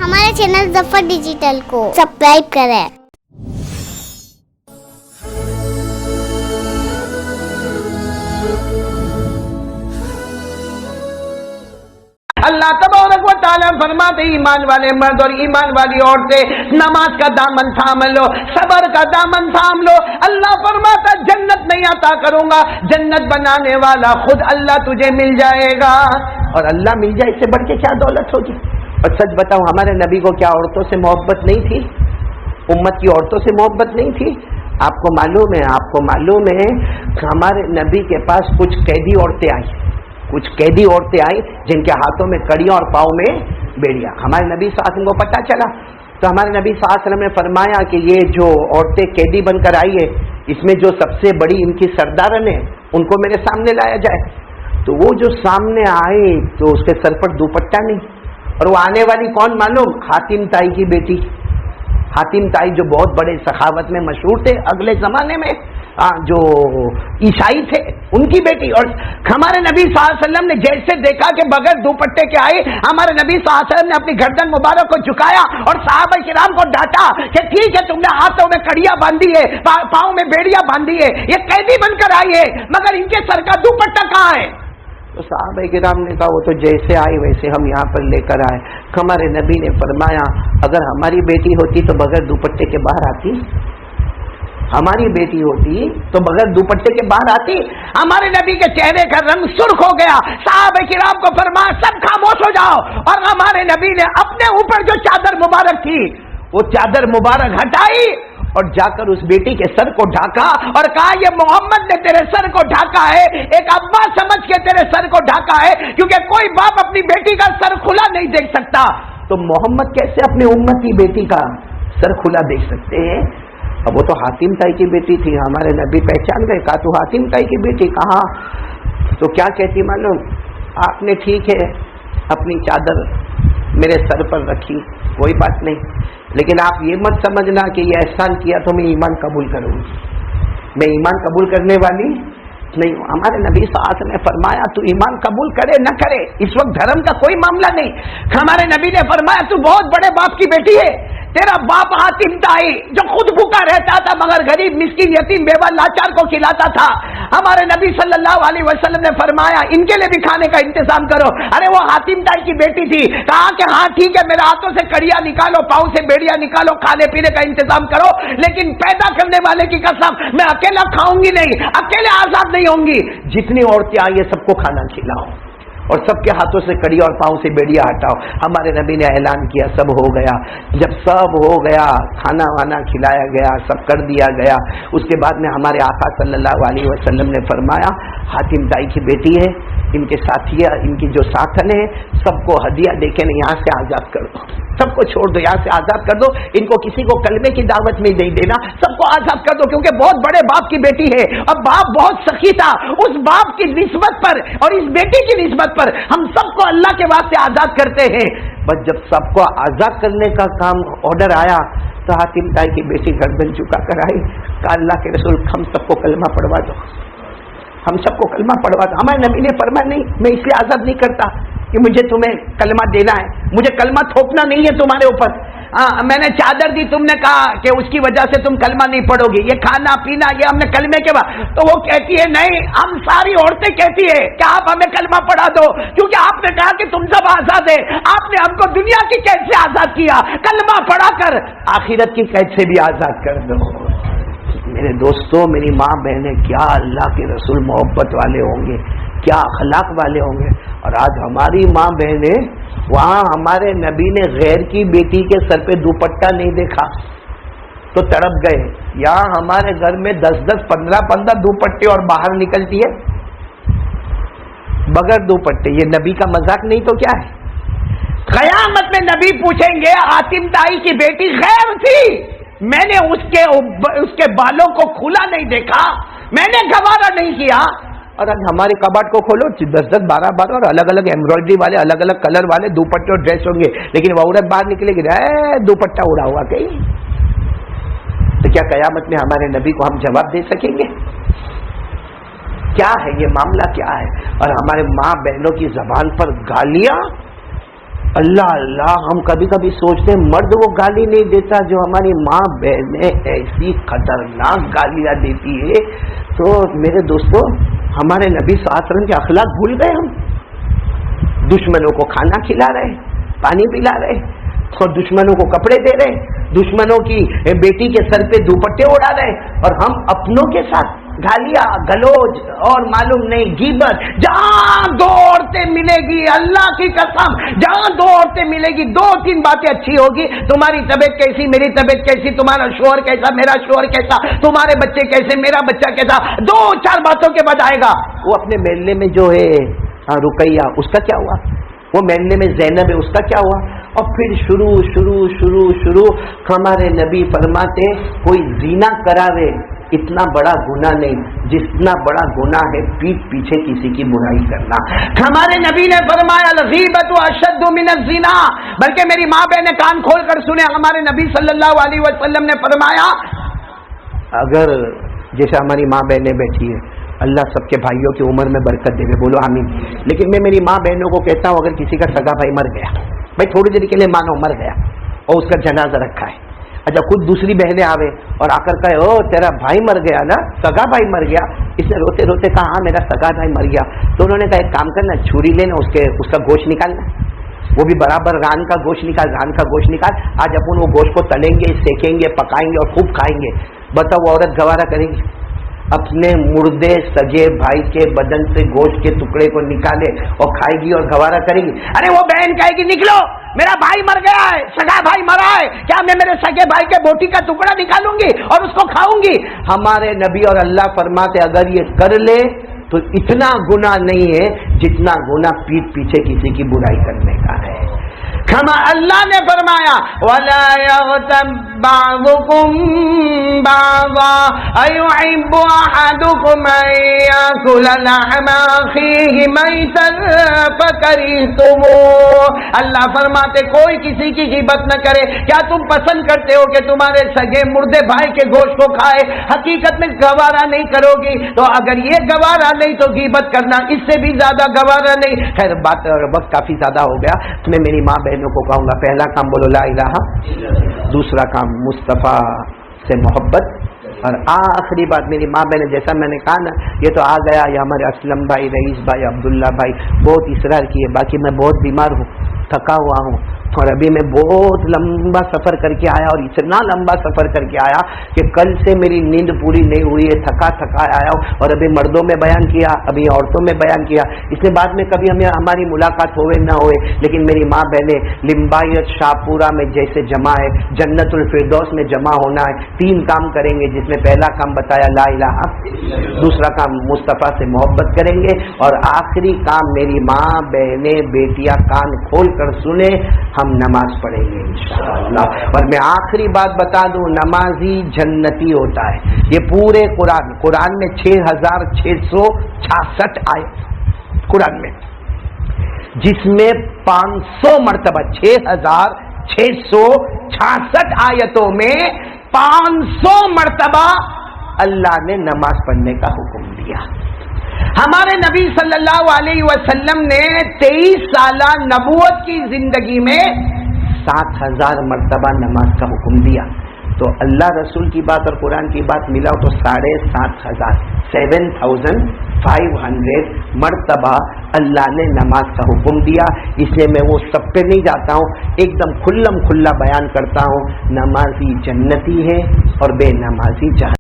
ہمارے چینل ظفر ڈیجیٹل کو سبسکرائب کریں۔ اللہ تبارک و تعالیٰ فرماتے ایمان والے مرد اور ایمان والی عورتیں نماز کا دامن تھام لو، صبر کا دامن تھام لو۔ اللہ فرماتا جنت نہیں عطا کروں گا، جنت بنانے والا خود اللہ تجھے مل جائے گا، اور اللہ مل جائے اس سے بڑھ کے کیا دولت ہوگی۔ اور سچ بتاؤ ہمارے نبی کو کیا عورتوں سے محبت نہیں تھی؟ امت کی عورتوں سے محبت نہیں تھی؟ آپ کو معلوم ہے ہمارے نبی کے پاس کچھ قیدی عورتیں آئی جن کے ہاتھوں میں کڑیاں اور پاؤں میں بیڑیاں۔ ہمارے نبی صلی اللہ علیہ وسلم کو پتہ چلا تو ہمارے نبی صلی اللہ علیہ وسلم نے فرمایا کہ یہ جو عورتیں قیدی بن کر آئی ہے اس میں جو سب سے بڑی ان کی سردارن ہے ان کو میرے سامنے لایا جائے۔ تو وہ جو سامنے آئے تو اس کے سر پر دوپٹہ نہیں، اور وہ آنے والی کون معلوم؟ حاتم تائی کی بیٹی، حاتم تائی جو بہت بڑے سخاوت میں مشہور تھے اگلے زمانے میں، جو عیسائی تھے، ان کی بیٹی۔ اور ہمارے نبی صلی اللہ علیہ وسلم نے جیسے دیکھا کہ بغیر دوپٹے کے آئی، ہمارے نبی صلی اللہ علیہ وسلم نے اپنی گردن مبارک کو جھکایا اور صحابہ کرام کو ڈانٹا کہ ٹھیک ہے تم نے ہاتھوں میں کڑیاں باندھی ہے، پاؤں میں بیڑیاں باندھی ہے، یہ قیدی بن کر آئی ہے، مگر ان کے سر کا دوپٹہ کہاں ہے؟ تو صحابہ کرام نے کہا وہ تو جیسے آئی ویسے ہم یہاں پر لے کر آئے۔ ہمارے نبی نے فرمایا اگر ہماری بیٹی ہوتی تو بغیر دوپٹے کے باہر آتی؟ ہماری بیٹی ہوتی تو بغیر دوپٹے کے باہر آتی؟ ہمارے نبی کے چہرے کا رنگ سرخ ہو گیا۔ صحابہ کرام کو فرمایا سب خاموش ہو جاؤ، اور ہمارے نبی نے اپنے اوپر جو چادر مبارک تھی وہ چادر مبارک ہٹائی اور جا کر اس بیٹی کے سر کو ڈھاکا اور کہا یہ محمد نے تیرے سر کو ڈھاکا ہے، ایک ابا سمجھ کے تیرے سر کو ڈھاکا ہے، کیونکہ کوئی باپ اپنی بیٹی کا سر کھلا نہیں دیکھ سکتا، تو محمد کیسے اپنے امت کی بیٹی کا سر کھلا دیکھ سکتے ہیں؟ اب وہ تو حاتم تائی کی بیٹی تھی، ہمارے نبی پہچان گئے، کہا تو حاتم تائی کی بیٹی کہاں؟ تو کیا کہتی معلوم؟ آپ نے ٹھیک ہے اپنی چادر میرے سر پر رکھی، کوئی بات نہیں، لیکن آپ یہ مت سمجھنا کہ یہ احسان کیا تو میں ایمان قبول کروں گی، میں ایمان قبول کرنے والی نہیں ہوں۔ ہمارے نبی صلی اللہ علیہ وسلم نے فرمایا تو ایمان قبول کرے نہ کرے اس وقت دھرم کا کوئی معاملہ نہیں۔ ہمارے نبی نے فرمایا تو بہت بڑے باپ کی بیٹی ہے، تیرا باپ حاتم تائی جو خود بھوکا رہتا تھا مگر غریب مسکین یتیم بیوہ لاچار کو کھلاتا تھا، ہمارے نبی صلی اللہ علیہ وسلم نے فرمایا ان کے لیے بھی کھانے کا انتظام کرو۔ ارے وہ حاتم تائی کی بیٹی تھی، کہا کہ ہاں ٹھیک ہے میرے ہاتھوں سے کڑیاں نکالو، پاؤں سے بیڑیاں نکالو، کھانے پینے کا انتظام کرو، لیکن پیدا کرنے والے کی قسم میں اکیلا کھاؤں گی نہیں، اکیلے آزاد نہیں ہوں گی، جتنی عورتیں آئی ہیں سب کو کھانا کھلاؤ اور سب کے ہاتھوں سے کڑی اور پاؤں سے بیڑیاں ہٹاؤ۔ ہمارے نبی نے اعلان کیا، سب ہو گیا۔ جب سب ہو گیا، کھانا وانا کھلایا گیا، سب کر دیا گیا، اس کے بعد میں ہمارے آقا صلی اللہ علیہ وسلم نے فرمایا حاتم تائی کی بیٹی ہے، ان کے ساتھی، ان کی جو ساتھن ہے، سب کو ہدیہ دے کے یہاں سے آزاد کر دو، سب کو چھوڑ دو، یہاں سے آزاد کر دو، ان کو کسی کو کلمے کی دعوت میں نہیں دینا، سب کو آزاد کر دو، کیونکہ بہت بڑے باپ کی بیٹی ہے اور باپ بہت سخی تھا، اس باپ کی نسبت پر اور اس بیٹی کی نسبت پر ہم سب کو اللہ کے واسطے آزاد کرتے ہیں۔ بس جب سب کو آزاد کرنے کا کام آرڈر آیا تو حاتم تائی کی بیٹی گردن جھکا کر آئی، کہا اللہ کے رسول ہم سب کو کلمہ پڑھوا دو، ہم سب کو کلمہ پڑھوا دو۔ ہمارے نبی نے فرمایا نہیں میں اس لیے آزاد نہیں کرتا کہ مجھے تمہیں کلمہ دینا ہے، مجھے کلمہ تھوپنا نہیں ہے تمہارے اوپر، میں نے چادر دی، تم نے کہا کہ اس کی وجہ سے تم کلمہ نہیں پڑھو گی، یہ کھانا پینا یہ ہم نے کلمے کے بعد، تو وہ کہتی ہے نہیں، ہم ساری عورتیں کہتی ہے کہ آپ ہمیں کلمہ پڑھا دو، کیونکہ آپ نے کہا کہ تم سب آزاد ہے، آپ نے ہم کو دنیا کی قید سے آزاد کیا، کلمہ پڑھا کر آخرت کی قید سے بھی آزاد کر دو۔ میرے دوستوں، میری ماں بہنیں، کیا اللہ کے رسول محبت والے ہوں گے، کیا اخلاق والے ہوں گے، اور آج ہماری ماں بہنیں، وہاں ہمارے نبی نے غیر کی بیٹی کے سر پہ دوپٹہ نہیں دیکھا تو تڑپ گئے، یہاں ہمارے گھر میں 10 15 دوپٹے اور باہر نکلتی ہے بغیر دوپٹے، یہ نبی کا مذاق نہیں تو کیا ہے؟ قیامت میں نبی پوچھیں گے حاتم تائی کی بیٹی غیر تھی، میں نے اس کے بالوں کو کھلا نہیں دیکھا، میں نے گوارا نہیں کیا، اور ہمارے کباڑ کو کھولو 10 12 اور الگ الگ ایمبرائڈری والے الگ الگ کلر والے دوپٹے اور ڈریس ہوں گے، لیکن وہ عورت باہر نکلے گی دوپٹہ اڑا ہوا کہیں، تو کیا قیامت میں ہمارے نبی کو ہم جواب دے سکیں گے؟ کیا ہے یہ معاملہ، کیا ہے؟ اور ہمارے ماں بہنوں کی زبان پر گالیاں، اللہ اللہ، ہم کبھی کبھی سوچتے ہیں مرد وہ گالی نہیں دیتا جو ہماری ماں بہنیں ایسی خطرناک گالیاں دیتی ہے. تو میرے دوستو، ہمارے نبی صلی اللہ علیہ وسلم کے اخلاق بھول گئے ہم؟ دشمنوں کو کھانا کھلا رہے، پانی پلا رہے، اور دشمنوں کو کپڑے دے رہے، دشمنوں کی بیٹی کے سر پہ دوپٹے اڑا رہے، اور ہم اپنوں کے ساتھ گالیاں گلوج اور معلوم نہیں غیبت. جہاں دو عورتیں ملے گی، اللہ کی قسم، جہاں دو عورتیں ملے گی، دو تین باتیں اچھی ہوگی. تمہاری طبیعت کیسی، میری طبیعت کیسی، تمہارا شوہر کیسا، میرا شوہر کیسا، تمہارے بچے کیسے، میرا بچہ کیسا، دو چار باتوں کے بعد آئے گا وہ اپنے محلے میں جو ہے رقیہ، اس کا کیا ہوا، وہ محلے میں زینب ہے، اس کا کیا ہوا. اور پھر شروع ہمارے نبی فرماتے کوئی زنا کراوے اتنا بڑا گناہ نہیں جتنا بڑا گناہ ہے پیٹھ پیچھے کسی کی برائی کرنا. ہمارے نبی نے فرمایا الغیبۃ اشد من الزنا. بلکہ میری ماں بہن کان کھول کر سنے، ہمارے نبی صلی اللہ علیہ وسلم نے فرمایا، اگر جیسے ہماری ماں بہنیں بیٹھی ہیں، اللہ سب کے بھائیوں کی عمر میں برکت دے، بولو آمین. لیکن میں میری ماں بہنوں کو کہتا ہوں، اگر کسی کا سگا بھائی مر گیا، بھائی تھوڑی دیر کے لیے مانو مر گیا اور اس کا جنازہ رکھا ہے، اچھا خود دوسری بہنیں آوے اور آ کر کہے او تیرا بھائی مر گیا نا، سگا بھائی مر گیا. اس نے روتے روتے کہا ہاں میرا سگا بھائی مر گیا. تو انہوں نے کہا ایک کام کرنا، چھری لینا، اس کا گوشت نکالنا، وہ بھی برابر ران کا گوشت نکال، ران کا گوشت نکال. آج اپن وہ گوشت کو تلیں گے، سیکیں گے، پکائیں گے اور خوب کھائیں گے. بتاؤ وہ عورت گوارا کرے گی اپنے مردے سگے بھائی کے بدن سے گوشت کے ٹکڑے کو نکالے اور کھائے گی اور گوارا کرے گی؟ ارے وہ بہن کہے گی نکلو، میرا بھائی مر گیا ہے، سگا بھائی مرا ہے، کیا میں میرے سگے بھائی کے بوٹی کا ٹکڑا نکالوں گی اور اس کو کھاؤں گی؟ ہمارے نبی اور اللہ فرماتے اگر یہ کر لے تو اتنا گناہ نہیں ہے جتنا گناہ پیٹھ پیچھے کسی کی برائی کرنے کا ہے. کما اللہ نے فرمایا وَلَا يَغْتَبْ بَعْضُكُمْ بَعْضًا أَيُحِبُّ أَحَدُكُمْ أَن يَأْكُلَ لَحْمَ أَخِيهِ مَيْتًا فَكَرِهْتُمُوهُ. اللہ فرماتے کوئی کسی کی غیبت نہ کرے. کیا تم پسند کرتے ہو کہ تمہارے سگے مردے بھائی کے گوشت کو کھائے؟ حقیقت میں گوارا نہیں کرو گی. تو اگر یہ گوارا نہیں تو غیبت کرنا اس سے بھی زیادہ گوارا نہیں. خیر بات وقت کافی زیادہ ہو گیا. میں میری ماں بہنوں کو کہوں گا پہلا کام بولو لا الہ، دوسرا کام مصطفیٰ سے محبت، اور آخری بات میری ماں بہن جیسا میں نے کہا نا، یہ تو آ گیا یہ ہمارے اسلم بھائی، رئیس بھائی، عبداللہ بھائی بہت اصرار کیے. باقی میں بہت بیمار ہوں، تھکا ہوا ہوں، اور ابھی میں بہت لمبا سفر کر کے آیا، اور اتنا لمبا سفر کر کے آیا کہ کل سے میری نیند پوری نہیں ہوئی ہے، تھکا آیا ہوں. اور ابھی مردوں میں بیان کیا، ابھی عورتوں میں بیان کیا. اس کے بعد میں کبھی ہماری ملاقات ہوئے نہ ہوئے، لیکن میری ماں بہنیں لمبائیت شاہپورہ میں جیسے جمع ہے، جنت الفردوس میں جمع ہونا ہے. 3 کام کریں گے جس میں پہلا کام بتایا لا الہ، دوسرا کام مصطفیٰ سے محبت کریں گے، اور آخری کام میری ماں بہنیں بیٹیاں کان کھول کر سنیں، ہم نماز پڑھیں گے انشاءاللہ. اور میں آخری بات بتا دوں، نمازی جنتی ہوتا ہے. یہ پورے قرآن میں 6666 آیت قرآن میں، جس میں 500 مرتبہ 6666 آیتوں میں 500 مرتبہ اللہ نے نماز پڑھنے کا حکم دیا. ہمارے نبی صلی اللہ علیہ وسلم نے 23 سالہ نبوت کی زندگی میں 7000 مرتبہ نماز کا حکم دیا. تو اللہ رسول کی بات اور قرآن کی بات ملاؤ تو 7500 7500 مرتبہ اللہ نے نماز کا حکم دیا. اس لیے میں وہ سب پہ نہیں جاتا ہوں، ایک دم کھلا بیان کرتا ہوں. نمازی جنتی ہے اور بے نمازی جہنمی.